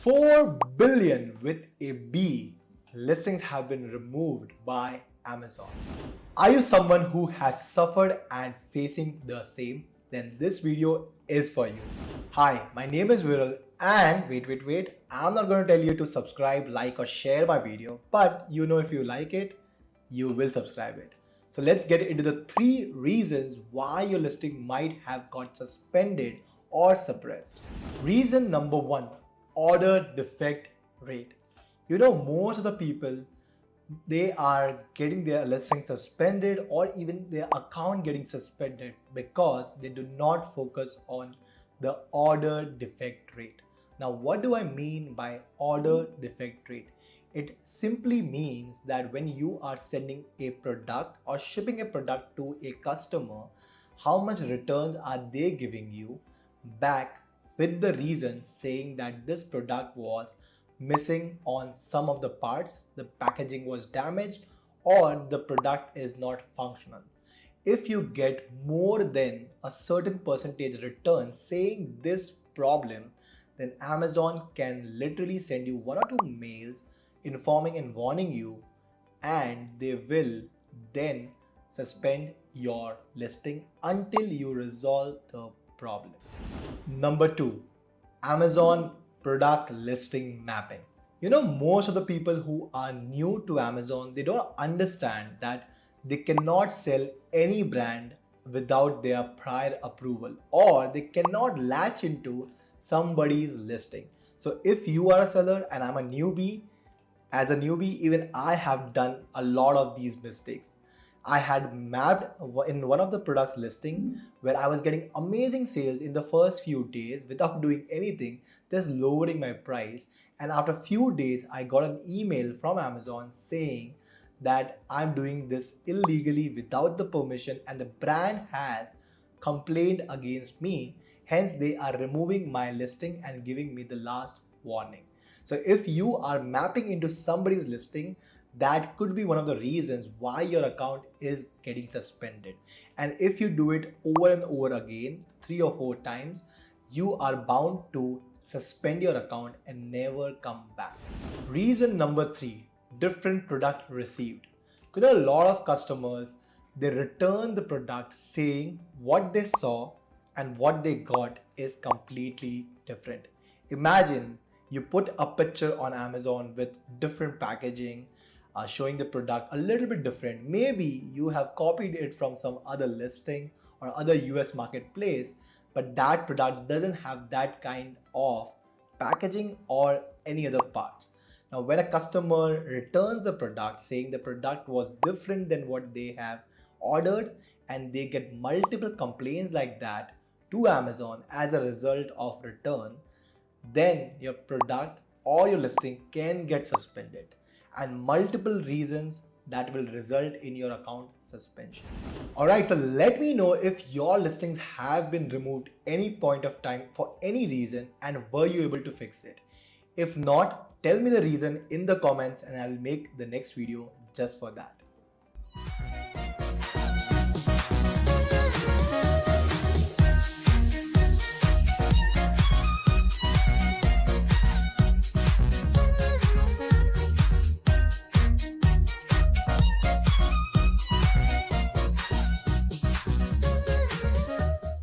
4 billion with a B listings have been removed by Amazon. Are you someone who has suffered and facing the same? Then this video is for you. Hi, my name is Viral and wait. I'm not going to tell you to subscribe, like or share my video, but if you like it, you will subscribe it. So let's get into the 3 reasons why your listing might have got suspended or suppressed. Reason number 1, order defect rate. Most of the people, they are getting their listing suspended or even their account getting suspended because they do not focus on the order defect rate. Now, what do I mean by order defect rate? It simply means that when you are sending a product or shipping a product to a customer, how much returns are they giving you back with the reason saying that this product was missing on some of the parts, the packaging was damaged, or the product is not functional. If you get more than a certain percentage return saying this problem, then Amazon can literally send you 1 or 2 mails informing and warning you, and they will then suspend your listing until you resolve the problem. Number 2, Amazon product listing mapping. Most of the people who are new to Amazon, they don't understand that they cannot sell any brand without their prior approval, or they cannot latch into somebody's listing. So if you are a seller and I'm a newbie, as a newbie, even I have done a lot of these mistakes. I had mapped in one of the products listing where I was getting amazing sales in the first few days without doing anything, just lowering my price. And after a few days, I got an email from Amazon saying that I'm doing this illegally without the permission and the brand has complained against me. Hence, they are removing my listing and giving me the last warning. So if you are mapping into somebody's listing, that could be one of the reasons why your account is getting suspended. And if you do it over and over again, 3 or 4 times, you are bound to suspend your account and never come back. Reason number 3, different product received. A lot of customers, they return the product saying what they saw and what they got is completely different. Imagine you put a picture on Amazon with different packaging, showing the product a little bit different. Maybe you have copied it from some other listing or other US marketplace, but that product doesn't have that kind of packaging or any other parts. Now, when a customer returns a product saying the product was different than what they have ordered, and they get multiple complaints like that to Amazon as a result of return, then your product or your listing can get suspended, and multiple reasons that will result in your account suspension. Alright, so let me know if your listings have been removed any point of time for any reason and were you able to fix it. If not, tell me the reason in the comments and I'll make the next video just for that.